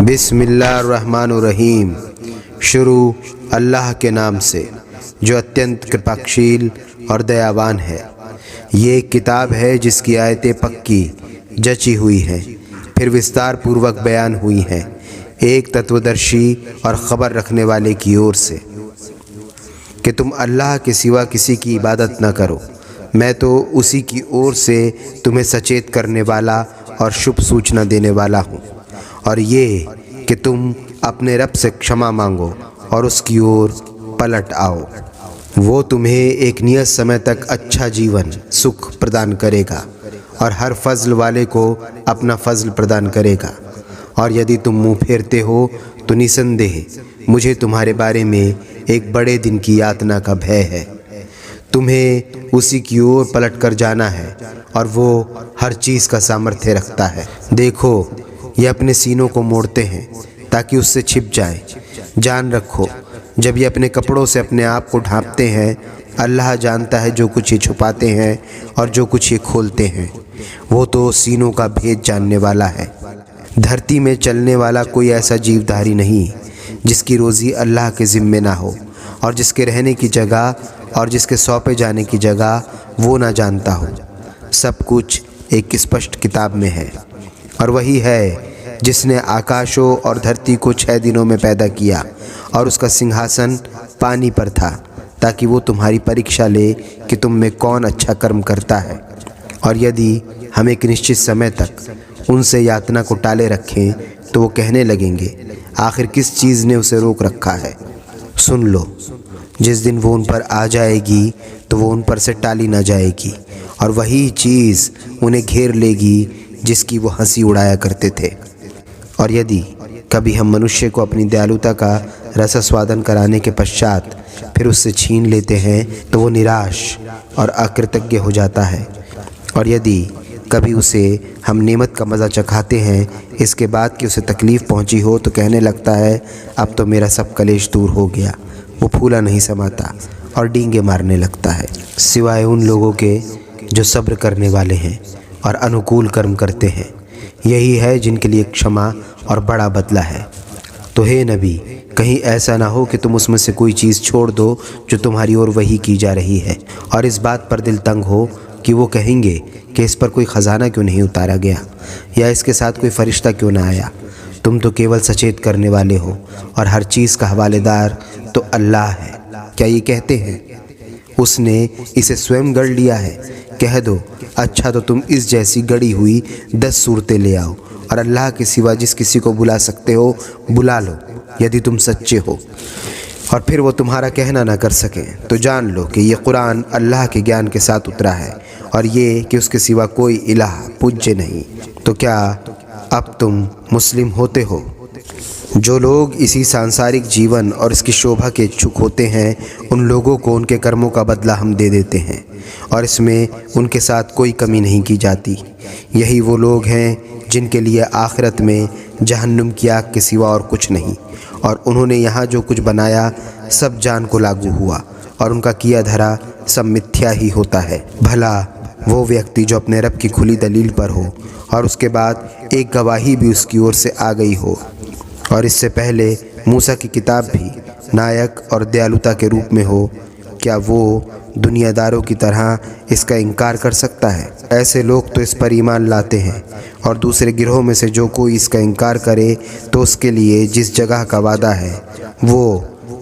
बिस्मिल्लाहिर्रहमानिर्रहीम। शुरू अल्लाह के नाम से जो अत्यंत कृपाशील और दयावान है। ये एक किताब है जिसकी आयतें पक्की जची हुई हैं, फिर विस्तार पूर्वक बयान हुई हैं, एक तत्वदर्शी और ख़बर रखने वाले की ओर से कि तुम अल्लाह के सिवा किसी की इबादत न करो। मैं तो उसी की ओर से तुम्हें सचेत करने वाला और शुभ सूचना देने वाला हूँ, और ये कि तुम अपने रब से क्षमा मांगो और उसकी ओर पलट आओ। वो तुम्हें एक नियत समय तक अच्छा जीवन सुख प्रदान करेगा और हर फजल वाले को अपना फजल प्रदान करेगा। और यदि तुम मुँह फेरते हो तो निसंदेह मुझे तुम्हारे बारे में एक बड़े दिन की यातना का भय है। तुम्हें उसी की ओर पलट कर जाना है और वो हर चीज़ का सामर्थ्य रखता है। देखो, ये अपने सीनों को मोड़ते हैं ताकि उससे छिप जाए। जान रखो, जब ये अपने कपड़ों से अपने आप को ढांपते हैं, अल्लाह जानता है जो कुछ ये छुपाते हैं और जो कुछ ये खोलते हैं। वो तो सीनों का भेद जानने वाला है। धरती में चलने वाला कोई ऐसा जीवधारी नहीं जिसकी रोज़ी अल्लाह के ज़िम्मे ना हो, और जिसके रहने की जगह और जिसके सौंपे जाने की जगह वो ना जानता हो। सब कुछ एक स्पष्ट किताब में है। और वही है जिसने आकाशों और धरती को 6 दिनों में पैदा किया, और उसका सिंहासन पानी पर था, ताकि वो तुम्हारी परीक्षा ले कि तुम में कौन अच्छा कर्म करता है। और यदि हम एक निश्चित समय तक उनसे यातना को टाले रखें तो वो कहने लगेंगे, आखिर किस चीज़ ने उसे रोक रखा है। सुन लो, जिस दिन वो उन पर आ जाएगी तो वो उन पर से टाली ना जाएगी, और वही चीज़ उन्हें घेर लेगी जिसकी वो हंसी उड़ाया करते थे। और यदि कभी हम मनुष्य को अपनी दयालुता का रसास्वादन कराने के पश्चात फिर उससे छीन लेते हैं तो वो निराश और अकृतज्ञ हो जाता है। और यदि कभी उसे हम नेमत का मज़ा चखाते हैं इसके बाद कि उसे तकलीफ़ पहुंची हो तो कहने लगता है, अब तो मेरा सब कलेश दूर हो गया। वो फूला नहीं समाता और डींगे मारने लगता है, सिवाय उन लोगों के जो सब्र करने वाले हैं और अनुकूल कर्म करते हैं। यही है जिनके लिए क्षमा और बड़ा बदला है। तो हे नबी, कहीं ऐसा ना हो कि तुम उसमें से कोई चीज़ छोड़ दो जो तुम्हारी ओर वही की जा रही है, और इस बात पर दिल तंग हो कि वो कहेंगे कि इस पर कोई ख़जाना क्यों नहीं उतारा गया, या इसके साथ कोई फ़रिश्ता क्यों ना आया। तुम तो केवल सचेत करने वाले हो, और हर चीज़ का हवालेदार तो अल्लाह है। क्या ये कहते हैं उसने इसे स्वयं गढ़ लिया है? कह दो, अच्छा तो तुम इस जैसी गढ़ी हुई 10 सूरतें ले आओ, और अल्लाह के सिवा जिस किसी को बुला सकते हो बुला लो, यदि तुम सच्चे हो। और फिर वो तुम्हारा कहना ना कर सकें तो जान लो कि ये कुरान अल्लाह के ज्ञान के साथ उतरा है, और ये कि उसके सिवा कोई इलाह पूज्य नहीं। तो क्या अब तुम मुस्लिम होते हो? जो लोग इसी सांसारिक जीवन और इसकी शोभा के इच्छुक होते हैं, उन लोगों को उनके कर्मों का बदला हम दे देते हैं, और इसमें उनके साथ कोई कमी नहीं की जाती। यही वो लोग हैं जिनके लिए आखिरत में जहन्नुम की आग के सिवा और कुछ नहीं, और उन्होंने यहाँ जो कुछ बनाया सब जान को लागू हुआ, और उनका किया धरा सब मिथ्या ही होता है। भला वो व्यक्ति जो अपने रब की खुली दलील पर हो और उसके बाद एक गवाही भी उसकी ओर से आ गई हो, और इससे पहले मूसा की किताब भी नायक और दयालुता के रूप में हो, क्या वो दुनियादारों की तरह इसका इनकार कर सकता है? ऐसे लोग तो इस पर ईमान लाते हैं, और दूसरे गिरोह में से जो कोई इसका इनकार करे तो उसके लिए जिस जगह का वादा है वो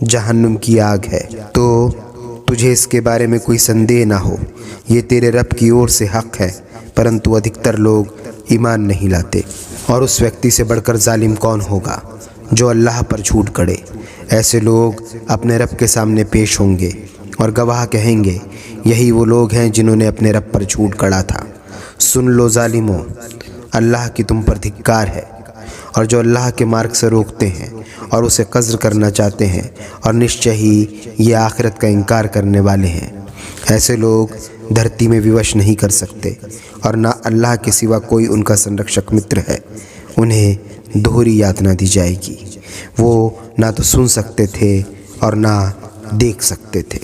जहन्नुम की आग है। तो तुझे इसके बारे में कोई संदेह ना हो, ये तेरे रब की ओर से हक़ है, परंतु अधिकतर लोग ईमान नहीं लाते। और उस व्यक्ति से बढ़कर जालिम कौन होगा जो अल्लाह पर झूठ गढ़े। ऐसे लोग अपने रब के सामने पेश होंगे और गवाह कहेंगे, यही वो लोग हैं जिन्होंने अपने रब पर झूठ गढ़ा था। सुन लो ज़ालिमों, अल्लाह की तुम पर धिक्कार है। और जो अल्लाह के मार्ग से रोकते हैं और उसे कज़्र करना चाहते हैं, और निश्चय ही ये आखिरत का इनकार करने वाले हैं। ऐसे लोग धरती में विवश नहीं कर सकते, और ना अल्लाह के सिवा कोई उनका संरक्षक मित्र है। उन्हें दोहरी यातना दी जाएगी। वो ना तो सुन सकते थे और ना देख सकते थे।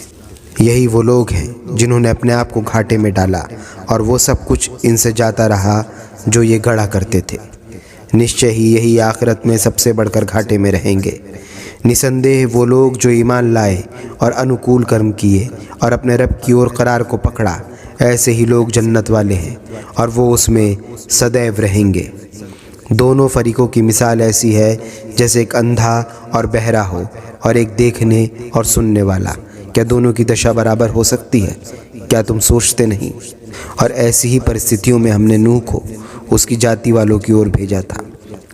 यही वो लोग हैं जिन्होंने अपने आप को घाटे में डाला, और वो सब कुछ इनसे जाता रहा जो ये गढ़ा करते थे। निश्चय ही यही आखिरत में सबसे बढ़कर घाटे में रहेंगे। निसंदेह वो लोग जो ईमान लाए और अनुकूल कर्म किए और अपने रब की ओर करार को पकड़ा, ऐसे ही लोग जन्नत वाले हैं और वो उसमें सदैव रहेंगे। दोनों फरीकों की मिसाल ऐसी है जैसे एक अंधा और बहरा हो और एक देखने और सुनने वाला। क्या दोनों की दशा बराबर हो सकती है? क्या तुम सोचते नहीं? और ऐसी ही परिस्थितियों में हमने नूह को उसकी जाति वालों की ओर भेजा था।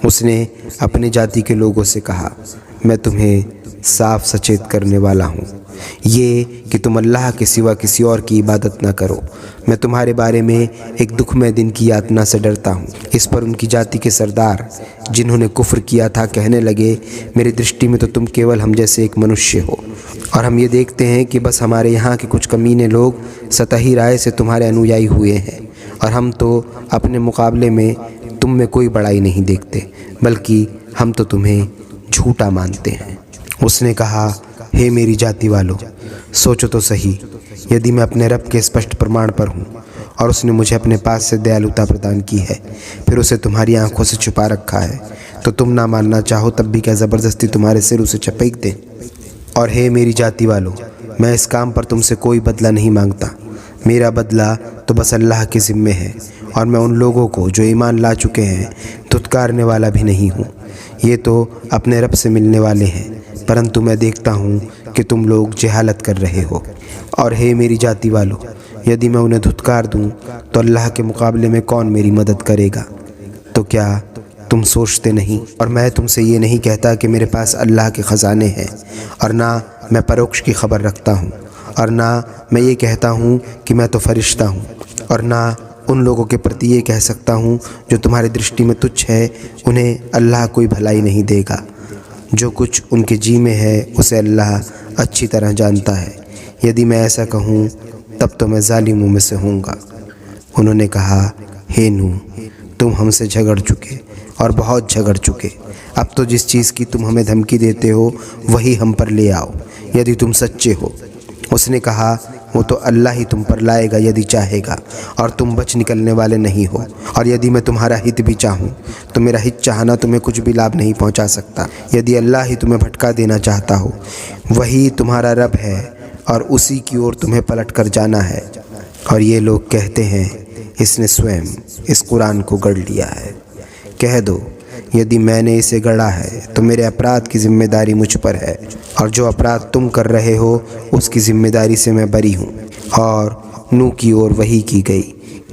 उसने अपनी जाति के लोगों से कहा, मैं तुम्हें साफ सचेत करने वाला हूँ, ये कि तुम अल्लाह के सिवा किसी और की इबादत न करो। मैं तुम्हारे बारे में एक दुखमय दिन की यातना से डरता हूँ। इस पर उनकी जाति के सरदार, जिन्होंने कुफ्र किया था, कहने लगे, मेरी दृष्टि में तो तुम केवल हम जैसे एक मनुष्य हो, और हम ये देखते हैं कि बस हमारे यहाँ के कुछ कमीने लोग सतही राय से तुम्हारे अनुयायी हुए हैं, और हम तो अपने मुकाबले में तुम में कोई बड़ाई नहीं देखते, बल्कि हम तो तुम्हें झूठा मानते हैं। उसने कहा, हे मेरी जाति वालों, सोचो तो सही, यदि मैं अपने रब के स्पष्ट प्रमाण पर हूँ और उसने मुझे अपने पास से दयालुता प्रदान की है, फिर उसे तुम्हारी आंखों से छुपा रखा है, तो तुम ना मानना चाहो तब भी क्या ज़बरदस्ती तुम्हारे सिर उसे चपेक दे? और हे मेरी जाति वालों, मैं इस काम पर तुमसे कोई बदला नहीं मांगता। मेरा बदला तो बस अल्लाह के ज़िम्मे है, और मैं उन लोगों को जो ईमान ला चुके हैं धुतकारने वाला भी नहीं हूँ। ये तो अपने रब से मिलने वाले हैं, परंतु मैं देखता हूँ कि तुम लोग जहालत कर रहे हो। और हे मेरी जाति वालों, यदि मैं उन्हें धुतकार दूँ तो अल्लाह के मुकाबले में कौन मेरी मदद करेगा? तो क्या तुम सोचते नहीं? और मैं तुमसे ये नहीं कहता कि मेरे पास अल्लाह के ख़जाने हैं, और ना मैं परोक्ष की खबर रखता हूँ, और ना मैं ये कहता हूँ कि मैं तो फरिश्ता हूँ, और ना उन लोगों के प्रति ये कह सकता हूँ जो तुम्हारी दृष्टि में तुच्छ है, उन्हें अल्लाह कोई भलाई नहीं देगा। जो कुछ उनके जी में है उसे अल्लाह अच्छी तरह जानता है। यदि मैं ऐसा कहूँ तब तो मैं ज़ालिमों में से होऊंगा। उन्होंने कहा, हे नूह, तुम हमसे झगड़ चुके और बहुत झगड़ चुके। अब तो जिस चीज़ की तुम हमें धमकी देते हो वही हम पर ले आओ, यदि तुम सच्चे हो। उसने कहा, वो तो अल्लाह ही तुम पर लाएगा यदि चाहेगा, और तुम बच निकलने वाले नहीं हो। और यदि मैं तुम्हारा हित भी चाहूँ तो मेरा हित चाहना तुम्हें कुछ भी लाभ नहीं पहुँचा सकता। यदि अल्लाह ही तुम्हें भटका देना चाहता हो, वही तुम्हारा रब है और उसी की ओर तुम्हें पलट कर जाना है। और ये लोग कहते हैं, इसने स्वयं इस कुरान को गढ़ लिया है। कह दो, यदि मैंने इसे गढ़ा है तो मेरे अपराध की जिम्मेदारी मुझ पर है, और जो अपराध तुम कर रहे हो उसकी जिम्मेदारी से मैं बरी हूँ। और नूह की ओर वही की गई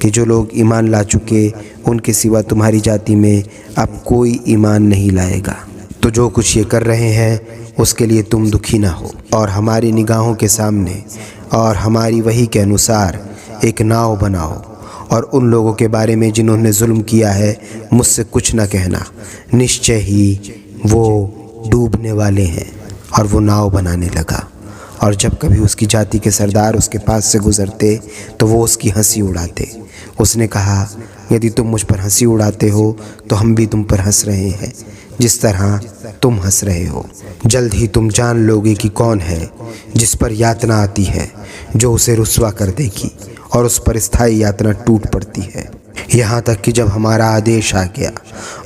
कि जो लोग ईमान ला चुके उनके सिवा तुम्हारी जाति में अब कोई ईमान नहीं लाएगा। तो जो कुछ ये कर रहे हैं उसके लिए तुम दुखी ना हो, और हमारी निगाहों के सामने और हमारी वही के अनुसार एक नाव बनाओ, और उन लोगों के बारे में जिन्होंने जुल्म किया है मुझसे कुछ न कहना, निश्चय ही वो डूबने वाले हैं। और वो नाव बनाने लगा, और जब कभी उसकी जाति के सरदार उसके पास से गुजरते तो वो उसकी हंसी उड़ाते। उसने कहा, यदि तुम मुझ पर हंसी उड़ाते हो तो हम भी तुम पर हंस रहे हैं जिस तरह तुम हंस रहे हो। जल्द ही तुम जान लोगे कि कौन है जिस पर यातना आती है, जो उसे रुस्वा कर देगी और उस पर स्थायी यातना टूट पड़ती है। यहाँ तक कि जब हमारा आदेश आ गया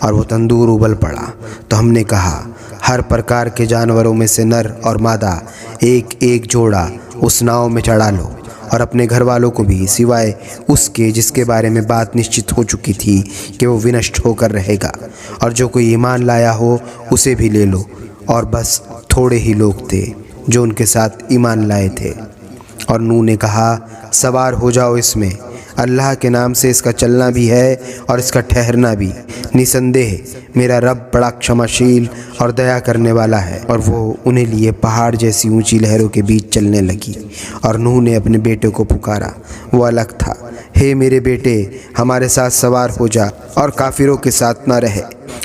और वो तंदूर उबल पड़ा तो हमने कहा, हर प्रकार के जानवरों में से नर और मादा एक एक जोड़ा उस नाव में चढ़ा लो, और अपने घर वालों को भी, सिवाय उसके जिसके बारे में बात निश्चित हो चुकी थी कि वो विनष्ट होकर रहेगा, और जो कोई ईमान लाया हो उसे भी ले लो। और बस थोड़े ही लोग थे जो उनके साथ ईमान लाए थे। और नूह ने कहा, सवार हो जाओ इसमें, अल्लाह के नाम से इसका चलना भी है और इसका ठहरना भी। निसंदेह मेरा रब बड़ा क्षमाशील और दया करने वाला है। और वो उन्हें लिए पहाड़ जैसी ऊंची लहरों के बीच चलने लगी। और नूह ने अपने बेटे को पुकारा, वो अलग था, हे मेरे बेटे, हमारे साथ सवार हो जा और काफिरों के साथ ना रहे।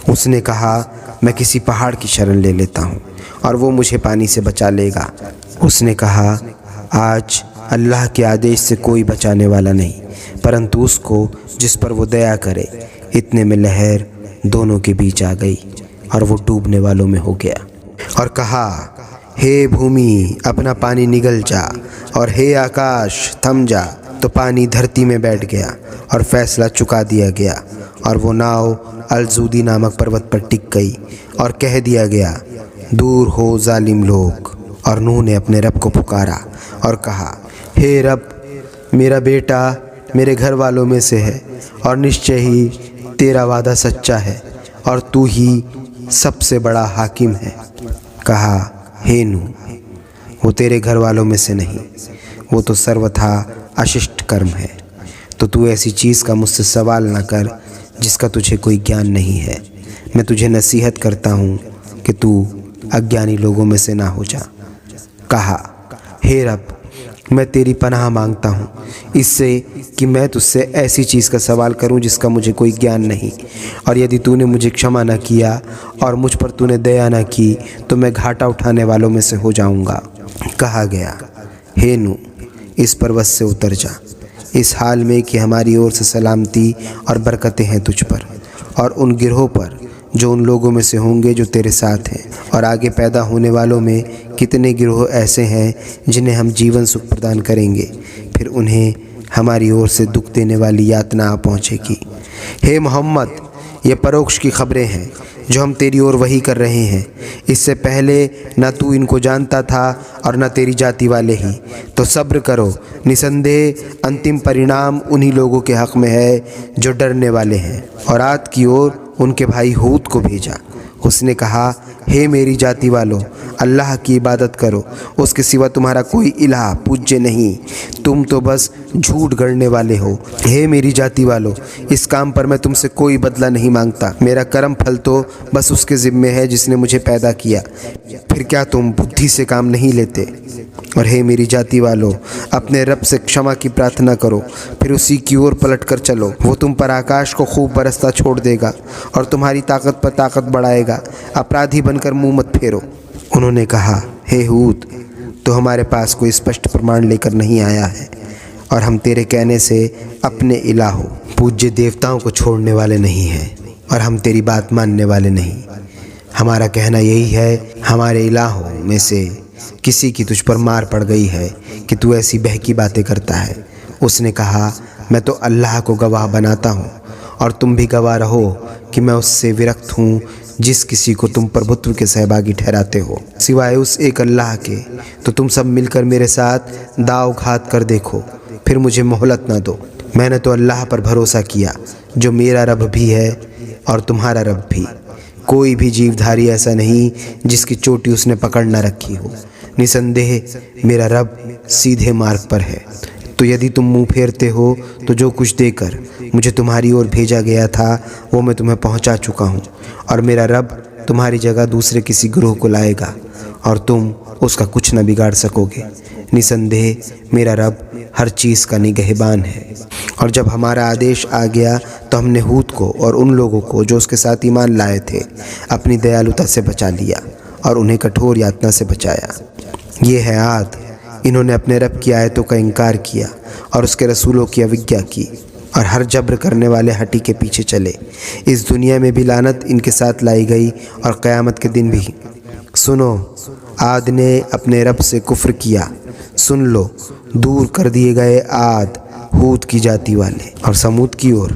उसने कहा, मैं किसी पहाड़ की शरण ले लेता हूँ और वो मुझे पानी से बचा लेगा। उसने कहा, आज अल्लाह के आदेश से कोई बचाने वाला नहीं, परंतु उसको जिस पर वो दया करे। इतने में लहर दोनों के बीच आ गई और वो डूबने वालों में हो गया। और कहा, हे भूमि, अपना पानी निगल जा, और हे आकाश, थम जा। तो पानी धरती में बैठ गया और फैसला चुका दिया गया और वो नाव अलजूदी नामक पर्वत पर टिक गई और कह दिया गया, दूर हो जालिम लोग। और नूह ने अपने रब को पुकारा और कहा, हे रब, मेरा बेटा मेरे घर वालों में से है और निश्चय ही तेरा वादा सच्चा है और तू ही सबसे बड़ा हाकिम है। कहा, हे नूह, वो तेरे घर वालों में से नहीं, वो तो सर्वथा अशिष्ट कर्म है। तो तू ऐसी चीज़ का मुझसे सवाल न कर जिसका तुझे कोई ज्ञान नहीं है। मैं तुझे नसीहत करता हूँ कि तू अज्ञानी लोगों में से ना हो जा। कहा, हे रब, मैं तेरी पनाह मांगता हूँ इससे कि मैं तुझसे ऐसी चीज़ का सवाल करूँ जिसका मुझे कोई ज्ञान नहीं, और यदि तूने मुझे क्षमा न किया और मुझ पर तूने दया न की तो मैं घाटा उठाने वालों में से हो जाऊँगा। कहा गया, हे नूह, इस पर्वत से उतर जा, इस हाल में कि हमारी ओर से सलामती और बरकतें हैं तुझ पर और उन गिरोह पर जो उन लोगों में से होंगे जो तेरे साथ हैं, और आगे पैदा होने वालों में कितने गिरोह ऐसे हैं जिन्हें हम जीवन सुख प्रदान करेंगे, फिर उन्हें हमारी ओर से दुख देने वाली यातना आ पहुँचेगी। हे मोहम्मद, ये परोक्ष की खबरें हैं जो हम तेरी ओर वही कर रहे हैं। इससे पहले न तू इनको जानता था और न तेरी जाति वाले ही। तो सब्र करो, निसंदेह अंतिम परिणाम उन्हीं लोगों के हक़ में है जो डरने वाले हैं। और आद की ओर उनके भाई हूद को भेजा। उसने कहा, हे मेरी जाति वालों, अल्लाह की इबादत करो, उसके सिवा तुम्हारा कोई इलाह पूज्य नहीं, तुम तो बस झूठ गढ़ने वाले हो। हे मेरी जाति वालों, इस काम पर मैं तुमसे कोई बदला नहीं मांगता, मेरा कर्म फल तो बस उसके ज़िम्मे है जिसने मुझे पैदा किया। फिर क्या तुम बुद्धि से काम नहीं लेते? और हे मेरी जाति वालों, अपने रब से क्षमा की प्रार्थना करो, फिर उसी की ओर पलट कर चलो। वो तुम पर आकाश को खूब बरसता छोड़ देगा और तुम्हारी ताकत पर ताकत बढ़ाएगा। अपराधी बनकर मुंह मत फेरो। उन्होंने कहा, हे हूद, तो हमारे पास कोई स्पष्ट प्रमाण लेकर नहीं आया है और हम तेरे कहने से अपने इलाहों पूज्य देवताओं को छोड़ने वाले नहीं हैं और हम तेरी बात मानने वाले नहीं। हमारा कहना यही है, हमारे इलाहों में से किसी की तुझ पर मार पड़ गई है कि तू ऐसी बहकी बातें करता है। उसने कहा, मैं तो अल्लाह को गवाह बनाता हूँ और तुम भी गवाह रहो कि मैं उससे विरक्त हूँ जिस किसी को तुम प्रभुत्व के सहभागी ठहराते हो सिवाय उस एक अल्लाह के। तो तुम सब मिलकर मेरे साथ दाव घात कर देखो, फिर मुझे मोहलत ना दो। मैंने तो अल्लाह पर भरोसा किया जो मेरा रब भी है और तुम्हारा रब भी। कोई भी जीवधारी ऐसा नहीं जिसकी चोटी उसने पकड़ न रखी हो। निसंदेह मेरा रब सीधे मार्ग पर है। तो यदि तुम मुंह फेरते हो तो जो कुछ देकर मुझे तुम्हारी ओर भेजा गया था वो मैं तुम्हें पहुंचा चुका हूं, और मेरा रब तुम्हारी जगह दूसरे किसी ग्रोह को लाएगा और तुम उसका कुछ न बिगाड़ सकोगे। निसंदेह मेरा रब हर चीज़ का निगहबान है। और जब हमारा आदेश आ गया तो हमने हूद को और उन लोगों को जो उसके साथ ईमान लाए थे अपनी दयालुता से बचा लिया और उन्हें कठोर यातना से बचाया। ये है आद, इन्होंने अपने रब की आयतों का इनकार किया और उसके रसूलों की अवज्ञा की और हर जब्र करने वाले हटी के पीछे चले। इस दुनिया में भी लानत इनके साथ लाई गई और क़यामत के दिन भी। सुनो, आद ने अपने रब से कुफ्र किया। सुन लो, दूर कर दिए गए आद हूद की जाति वाले। और समूद की ओर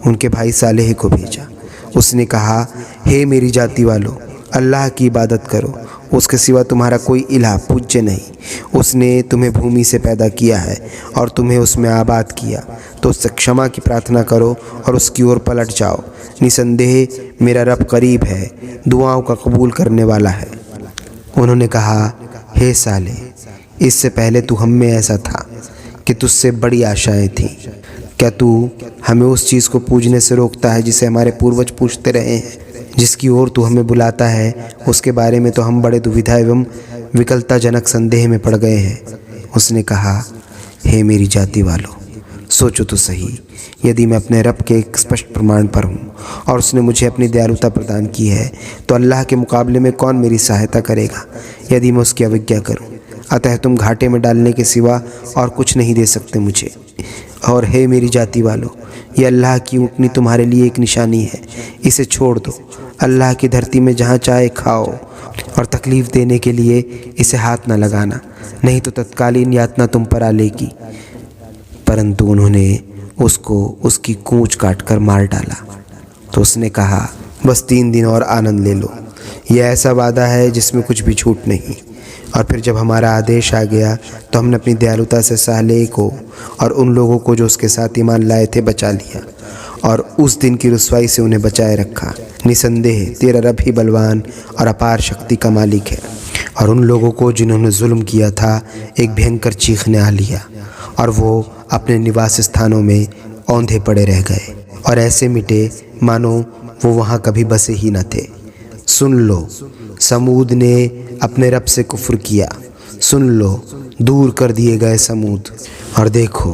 उनके भाई सालेह को भेजा। उसने कहा, हे मेरी जाति वालों, अल्लाह की इबादत करो, उसके सिवा तुम्हारा कोई इलाह पूज्य नहीं। उसने तुम्हें भूमि से पैदा किया है और तुम्हें उसमें आबाद किया, तो उससे क्षमा की प्रार्थना करो और उसकी ओर पलट जाओ। निसंदेह मेरा रब करीब है, दुआओं का कबूल करने वाला है। उन्होंने कहा, हे साले, इससे पहले तू हम में ऐसा था कि तुझसे बड़ी आशाएं थीं। क्या तू हमें उस चीज़ को पूजने से रोकता है जिसे हमारे पूर्वज पूजते रहे हैं? जिसकी ओर तू हमें बुलाता है उसके बारे में तो हम बड़े दुविधा एवं विकलताजनक संदेह में पड़ गए हैं। उसने कहा, हे मेरी जाति वालों, सोचो तो सही, यदि मैं अपने रब के एक स्पष्ट प्रमाण पर हूँ और उसने मुझे अपनी दयालुता प्रदान की है तो अल्लाह के मुकाबले में कौन मेरी सहायता करेगा यदि मैं उसकी अवज्ञा करूँ? अतः तुम घाटे में डालने के सिवा और कुछ नहीं दे सकते मुझे। और हे मेरी जाति वालों, ये अल्लाह की ऊँटनी तुम्हारे लिए एक निशानी है, इसे छोड़ दो। अल्लाह की धरती में जहाँ चाहे खाओ और तकलीफ़ देने के लिए इसे हाथ न लगाना, नहीं तो तत्कालीन यातना तुम पर आ लेगी। परंतु उन्होंने उसको उसकी कूंच काटकर मार डाला। तो उसने कहा, बस 3 दिन और आनंद ले लो, यह ऐसा वादा है जिसमें कुछ भी छूट नहीं। और फिर जब हमारा आदेश आ गया तो हमने अपनी दयालुता से सालेह को और उन लोगों को जो उसके साथ ईमान लाए थे बचा लिया और उस दिन की रुसवाई से उन्हें बचाए रखा। निसंदेह तेरा रब ही बलवान और अपार शक्ति का मालिक है। और उन लोगों को जिन्होंने जुल्म किया था एक भयंकर चीख ने आ लिया और वो अपने निवास स्थानों में औंधे पड़े रह गए और ऐसे मिटे मानो वो वहाँ कभी बसे ही न थे। सुन लो, समूद ने अपने रब से कुफ्र किया। सुन लो, दूर कर दिए गए समूद। और देखो,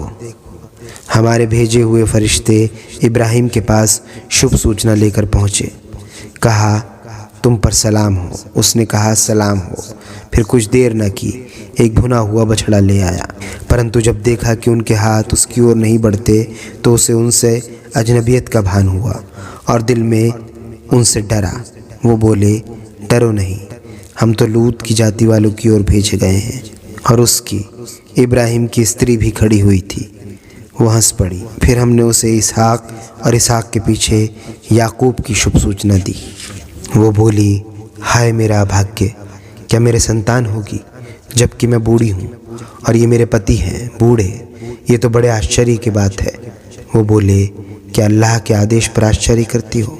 हमारे भेजे हुए फरिश्ते इब्राहिम के पास शुभ सूचना लेकर पहुँचे। कहा, तुम पर सलाम हो। उसने कहा, सलाम हो। फिर कुछ देर न की, एक भुना हुआ बछड़ा ले आया, परंतु जब देखा कि उनके हाथ उसकी ओर नहीं बढ़ते तो उसे उनसे अजनबियत का भान हुआ और दिल में उनसे डरा। वो बोले, डरो नहीं, हम तो लूत की जाति वालों की ओर भेजे गए हैं। और उसकी इब्राहिम की स्त्री भी खड़ी हुई थी, वो हंस पड़ी। फिर हमने उसे इसहाक और इसहाक के पीछे याकूब की शुभ सूचना दी। वो बोली, हाय मेरा भाग्य, क्या मेरे संतान होगी जबकि मैं बूढ़ी हूँ और ये मेरे पति हैं बूढ़े, ये तो बड़े आश्चर्य की बात है। वो बोले, क्या अल्लाह के आदेश पर आश्चर्य करती हो?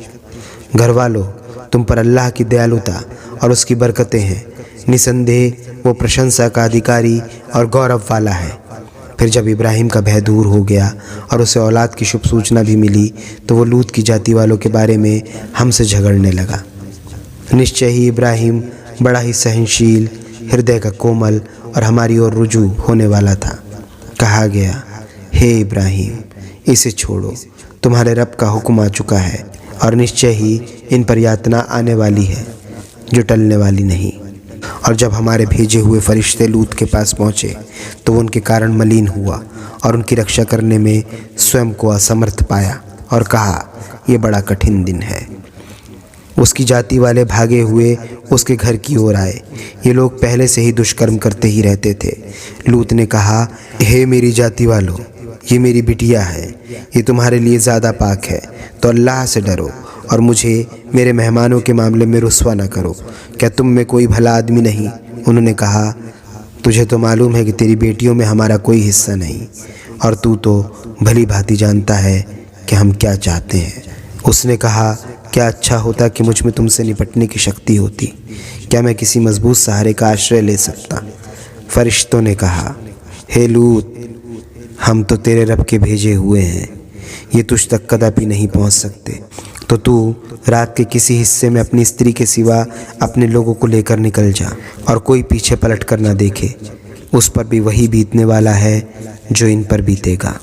घर वालों, तुम पर अल्लाह की दयालुता और उसकी बरकतें हैं। निसंदेह वो प्रशंसा का अधिकारी और गौरव वाला है। फिर जब इब्राहिम का भय दूर हो गया और उसे औलाद की शुभ सूचना भी मिली तो वो लूत की जाति वालों के बारे में हमसे झगड़ने लगा। निश्चय ही इब्राहिम बड़ा ही सहनशील, हृदय का कोमल और हमारी ओर रुजू होने वाला था। कहा गया, हे इब्राहिम, इसे छोड़ो, तुम्हारे रब का हुक्म आ चुका है और निश्चय ही इन पर यातना आने वाली है जो टलने वाली नहीं। और जब हमारे भेजे हुए फरिश्ते लूत के पास पहुँचे तो वो उनके कारण मलिन हुआ और उनकी रक्षा करने में स्वयं को असमर्थ पाया और कहा, ये बड़ा कठिन दिन है। उसकी जाति वाले भागे हुए उसके घर की ओर आए। ये लोग पहले से ही दुष्कर्म करते ही रहते थे। लूत ने कहा, हे मेरी जाति वालों, ये मेरी बिटिया है, ये तुम्हारे लिए ज़्यादा पाक है, तो अल्लाह से डरो और मुझे मेरे मेहमानों के मामले में रुस्वा न करो। क्या तुम में कोई भला आदमी नहीं? उन्होंने कहा, तुझे तो मालूम है कि तेरी बेटियों में हमारा कोई हिस्सा नहीं और तू तो भली भांति जानता है कि हम क्या चाहते हैं। उसने कहा, क्या अच्छा होता कि मुझ में तुमसे निपटने की शक्ति होती। क्या मैं किसी मजबूत सहारे का आश्रय ले सकता? फरिश्तों ने कहा, हे लूत, हम तो तेरे रब के भेजे हुए हैं, ये तुझ तक कदापि नहीं पहुंच सकते। तो तू रात के किसी हिस्से में अपनी स्त्री के सिवा अपने लोगों को लेकर निकल जा और कोई पीछे पलट कर ना देखे। उस पर भी वही बीतने वाला है जो इन पर बीतेगा।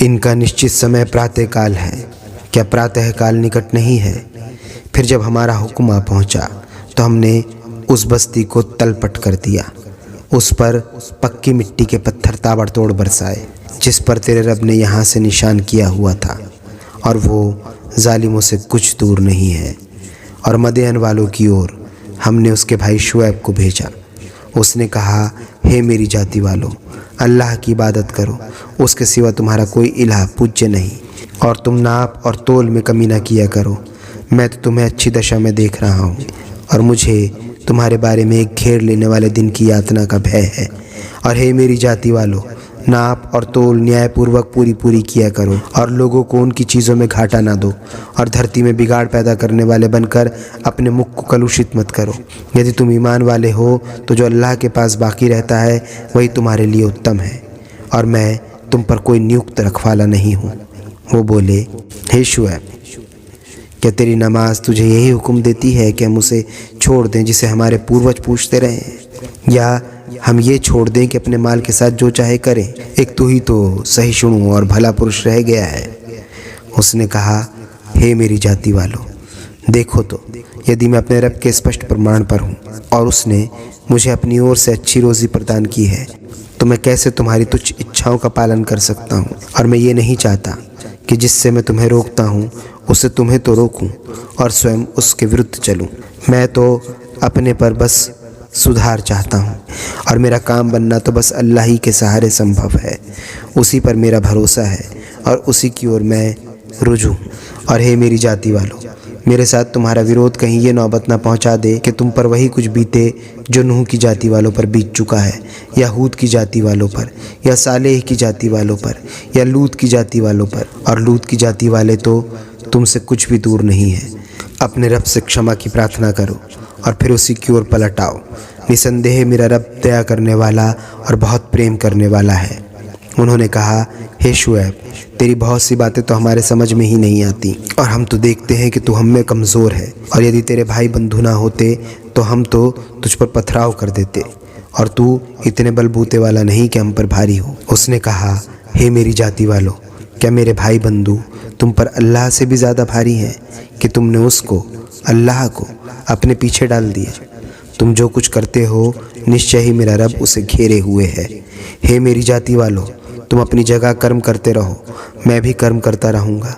इनका निश्चित समय प्रातःकाल है, क्या प्रातःकाल निकट नहीं है? फिर जब हमारा हुक्म आ पहुँचा तो हमने उस बस्ती को तलपट कर दिया। उस पर पक्की मिट्टी के पत्थर ताबड़तोड़ बरसाए जिस पर तेरे रब ने यहाँ से निशान किया हुआ था, और वो जालिमों से कुछ दूर नहीं है। और मदयन वालों की ओर हमने उसके भाई शुएब को भेजा। उसने कहा, हे मेरी जाति वालों, अल्लाह की इबादत करो, उसके सिवा तुम्हारा कोई इलाह पूज्य नहीं, और तुम नाप और तोल में कमी न किया करो। मैं तो तुम्हें अच्छी दशा में देख रहा हूँ और मुझे तुम्हारे बारे में एक घेर लेने वाले दिन की यातना का भय है। और हे मेरी जाति वालों, नाप और तोल न्यायपूर्वक पूरी किया करो और लोगों को उनकी चीज़ों में घाटा ना दो और धरती में बिगाड़ पैदा करने वाले बनकर अपने मुख को कलुषित मत करो। यदि तुम ईमान वाले हो तो जो अल्लाह के पास बाकी रहता है वही तुम्हारे लिए उत्तम है, और मैं तुम पर कोई नियुक्त रखवाला नहीं हूँ। वो बोले, हे शुएब, क्या तेरी नमाज तुझे यही हुक्म देती है कि हम उसे छोड़ दें जिसे हमारे पूर्वज पूछते रहे हैं, या हम ये छोड़ दें कि अपने माल के साथ जो चाहे करें? एक तू ही तो सहिष्णु और भला पुरुष रह गया है। उसने कहा, हे मेरी जाति वालों, देखो तो, यदि मैं अपने रब के स्पष्ट प्रमाण पर हूँ और उसने मुझे अपनी ओर से अच्छी रोज़ी प्रदान की है, तो मैं कैसे तुम्हारी तुच्छ इच्छाओं का पालन कर सकता हूँ? और मैं ये नहीं चाहता कि जिससे मैं तुम्हें रोकता हूँ उससे तुम्हें तो रोकूं और स्वयं उसके विरुद्ध चलूं। मैं तो अपने पर बस सुधार चाहता हूँ और मेरा काम बनना तो बस अल्लाह ही के सहारे संभव है। उसी पर मेरा भरोसा है और उसी की ओर मैं रुजू हूँ। और हे मेरी जाति वालों, मेरे साथ तुम्हारा विरोध कहीं ये नौबत ना पहुँचा दे कि तुम पर वही कुछ बीते जो नूह की जाति वालों पर बीत चुका है, या हूद की जाति वालों पर, या सालेह की जाति वालों पर, या लूत की जाति वालों पर। और लूत की जाति वाले तो तुमसे कुछ भी दूर नहीं है। अपने रब से क्षमा की प्रार्थना करो और फिर उसी की ओर पलट आओ। निसंदेह मेरा रब दया करने वाला और बहुत प्रेम करने वाला है। उन्होंने कहा, हे शुएब, तेरी बहुत सी बातें तो हमारे समझ में ही नहीं आती और हम तो देखते हैं कि तू हम में कमज़ोर है, और यदि तेरे भाई बंधु ना होते तो हम तो तुझ पर पथराव कर देते, और तू इतने बलबूते वाला नहीं कि हम पर भारी हो। उसने कहा, हे मेरी जाति वालों, क्या मेरे भाई बंधु तुम पर अल्लाह से भी ज़्यादा भारी हैं कि तुमने उसको, अल्लाह को, अपने पीछे डाल दिया? तुम जो कुछ करते हो निश्चय ही मेरा रब उसे घेरे हुए है। हे मेरी जाति वालों, तुम अपनी जगह कर्म करते रहो, मैं भी कर्म करता रहूँगा।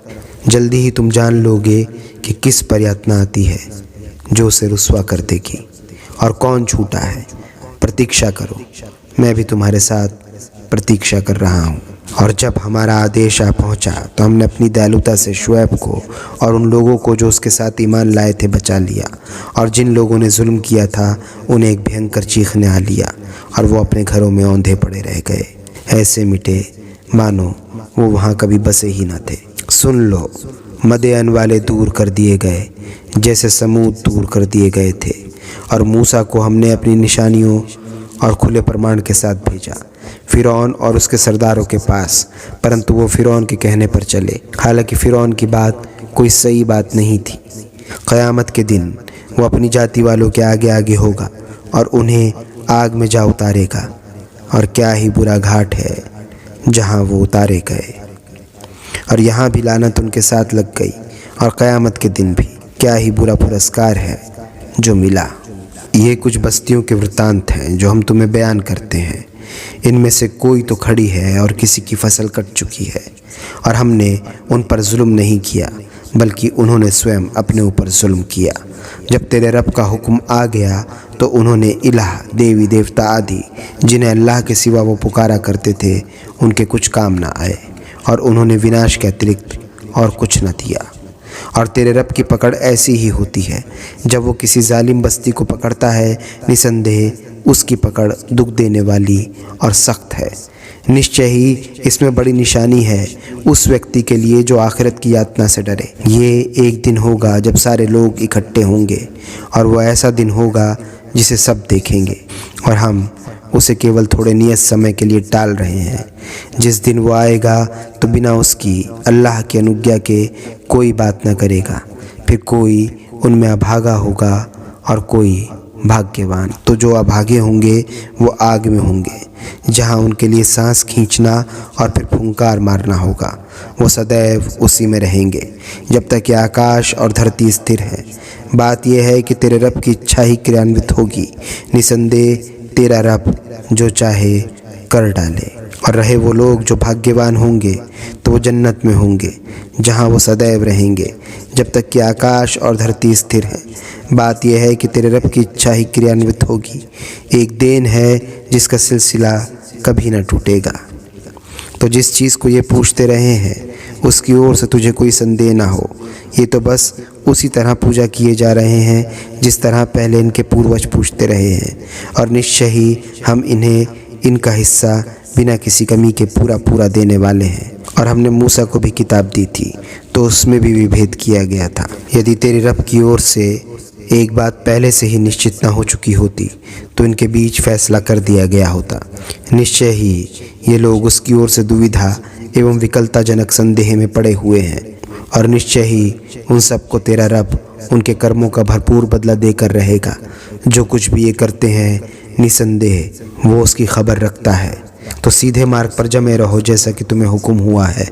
जल्दी ही तुम जान लोगे कि किस पर यातना आती है जो उसे रुस्वा कर देगी, और कौन झूठा है। प्रतीक्षा करो, मैं भी तुम्हारे साथ प्रतीक्षा कर रहा हूँ। और जब हमारा आदेश आ पहुँचा तो हमने अपनी दयालुता से शुएब को और उन लोगों को जो उसके साथ ईमान लाए थे बचा लिया, और जिन लोगों ने जुल्म किया था उन्हें एक भयंकर चीखने आ लिया, और वो अपने घरों में औंधे पड़े रह गए, ऐसे मिटे मानो वो वहाँ कभी बसे ही न थे। सुन लो, मदयन वाले दूर कर दिए गए जैसे समूद दूर कर दिए गए थे, और मूसा को हमने अपनी निशानियों और खुले प्रमाण के साथ भेजा फ़िरौन और उसके सरदारों के पास, परंतु वो फ़िरौन के कहने पर चले, हालांकि फ़िरौन की बात कोई सही बात नहीं थी। क़यामत के दिन वो अपनी जाति वालों के आगे आगे होगा और उन्हें आग में जा उतारेगा, और क्या ही बुरा घाट है जहाँ वो उतारे गए। और यहाँ भी लानत उनके साथ लग गई, और क़यामत के दिन भी क्या ही बुरा पुरस्कार है जो मिला। ये कुछ बस्तियों के वृत्तांत हैं जो हम तुम्हें बयान करते हैं। इनमें से कोई तो खड़ी है और किसी की फसल कट चुकी है, और हमने उन पर जुल्म नहीं किया बल्कि उन्होंने स्वयं अपने ऊपर जुल्म किया। जब तेरे रब का हुक्म आ गया तो उन्होंने इलाह, देवी देवता आदि जिन्हें अल्लाह के सिवा वो पुकारा करते थे, उनके कुछ काम ना आए, और उन्होंने विनाश के अतिरिक्त और कुछ न दिया। और तेरे रब की पकड़ ऐसी ही होती है, जब वो किसी जालिम बस्ती को पकड़ता है, निसंदेह उसकी पकड़ दुख देने वाली और सख्त है। निश्चय ही इसमें बड़ी निशानी है उस व्यक्ति के लिए जो आखिरत की यातना से डरे। ये एक दिन होगा जब सारे लोग इकट्ठे होंगे, और वह ऐसा दिन होगा जिसे सब देखेंगे, और हम उसे केवल थोड़े नियत समय के लिए टाल रहे हैं। जिस दिन वो आएगा तो बिना उसकी, अल्लाह की अनुज्ञा के कोई बात न करेगा। फिर कोई उनमें अभागा होगा और कोई भाग्यवान। तो जो अभागे होंगे वो आग में होंगे, जहाँ उनके लिए सांस खींचना और फिर फुंकार मारना होगा। वो सदैव उसी में रहेंगे जब तक कि आकाश और धरती स्थिर है। बात यह है कि तेरे रब की इच्छा ही क्रियान्वित होगी। निसंदेह तेरा रब जो चाहे कर डाले। और रहे वो लोग जो भाग्यवान होंगे तो वो जन्नत में होंगे, जहाँ वो सदैव रहेंगे जब तक कि आकाश और धरती स्थिर है। बात यह है कि तेरे रब की इच्छा ही क्रियान्वित होगी। एक देन है जिसका सिलसिला कभी न टूटेगा। तो जिस चीज़ को ये पूछते रहे हैं उसकी ओर से तुझे कोई संदेह ना हो। ये तो बस उसी तरह पूजा किए जा रहे हैं जिस तरह पहले इनके पूर्वज पूछते रहे हैं, और निश्चय ही हम इन्हें इनका हिस्सा बिना किसी कमी के पूरा पूरा देने वाले हैं। और हमने मूसा को भी किताब दी थी तो उसमें भी विभेद किया गया था। यदि तेरे रब की ओर से एक बात पहले से ही निश्चित न हो चुकी होती तो इनके बीच फैसला कर दिया गया होता। निश्चय ही ये लोग उसकी ओर से दुविधा एवं विकलताजनक संदेह में पड़े हुए हैं, और निश्चय ही उन सबको तेरा रब उनके कर्मों का भरपूर बदला देकर रहेगा। जो कुछ भी ये करते हैं निसंदेह वो उसकी खबर रखता है। तो सीधे मार्ग पर जमे रहो जैसा कि तुम्हें हुक्म हुआ है,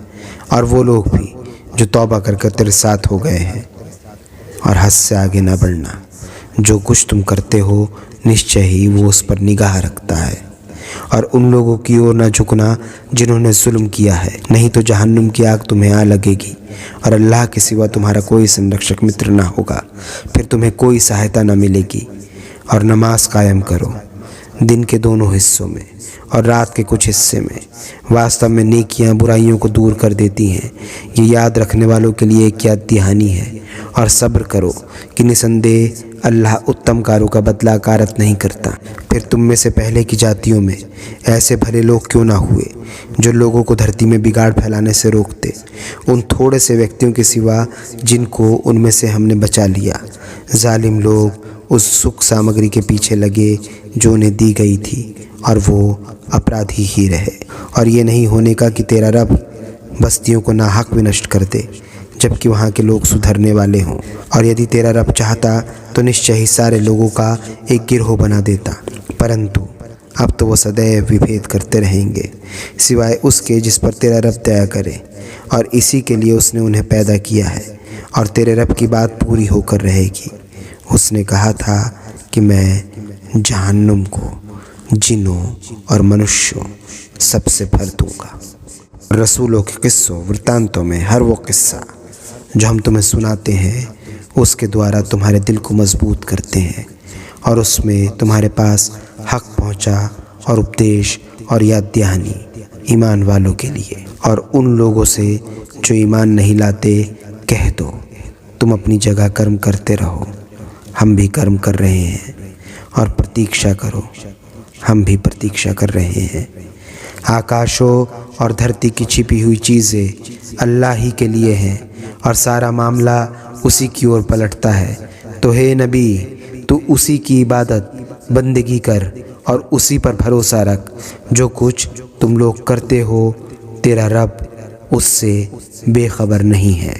और वो लोग भी जो तौबा कर तेरे साथ हो गए हैं। और हद से आगे न बढ़ना। जो कुछ तुम करते हो निश्चय ही वो उस पर निगाह रखता है। और उन लोगों की ओर न झुकना जिन्होंने जुल्म किया है, नहीं तो जहन्नुम की आग तुम्हें आ लगेगी, और अल्लाह के सिवा तुम्हारा कोई संरक्षक मित्र ना होगा। फिर तुम्हें कोई सहायता न मिलेगी। और नमाज कायम करो दिन के दोनों हिस्सों में और रात के कुछ हिस्से में। वास्तव में नेकियां बुराइयों को दूर कर देती हैं। ये याद रखने वालों के लिए एक याद दहानी है। और सब्र करो कि निसंदेह अल्लाह उत्तम कारों का बदला अकारत नहीं करता। फिर तुम में से पहले की जातियों में ऐसे भले लोग क्यों ना हुए जो लोगों को धरती में बिगाड़ फैलाने से रोकते, उन थोड़े से व्यक्तियों के सिवा जिनको उनमें से हमने बचा लिया। जालिम लोग उस सुख सामग्री के पीछे लगे जो उन्हें दी गई थी और वो अपराधी ही रहे। और ये नहीं होने का कि तेरा रब बस्तियों को नाहक विनष्ट कर दे जबकि वहाँ के लोग सुधरने वाले हों। और यदि तेरा रब चाहता तो निश्चय ही सारे लोगों का एक गिरोह बना देता, परंतु अब तो वो सदैव विभेद करते रहेंगे सिवाय उसके जिस पर तेरा रब दया करे। और इसी के लिए उसने उन्हें पैदा किया है और तेरे रब की बात पूरी होकर रहेगी। उसने कहा था कि मैं जहन्नुम को जिन्नों और मनुष्यों सबसे भर दूंगा। रसूलों के किस्सों वृत्तांतों में हर वो किस्सा जो हम तुम्हें सुनाते हैं उसके द्वारा तुम्हारे दिल को मजबूत करते हैं और उसमें तुम्हारे पास हक पहुंचा और उपदेश और याद दहानी ईमान वालों के लिए। और उन लोगों से जो ईमान नहीं लाते कह दो तुम अपनी जगह कर्म करते रहो, हम भी कर्म कर रहे हैं, और प्रतीक्षा करो, हम भी प्रतीक्षा कर रहे हैं। आकाशों और धरती की छिपी हुई चीज़ें अल्लाह ही के लिए हैं और सारा मामला उसी की ओर पलटता है। तो हे नबी, तू उसी की इबादत बंदगी कर और उसी पर भरोसा रख। जो कुछ तुम लोग करते हो तेरा रब उससे बेखबर नहीं है।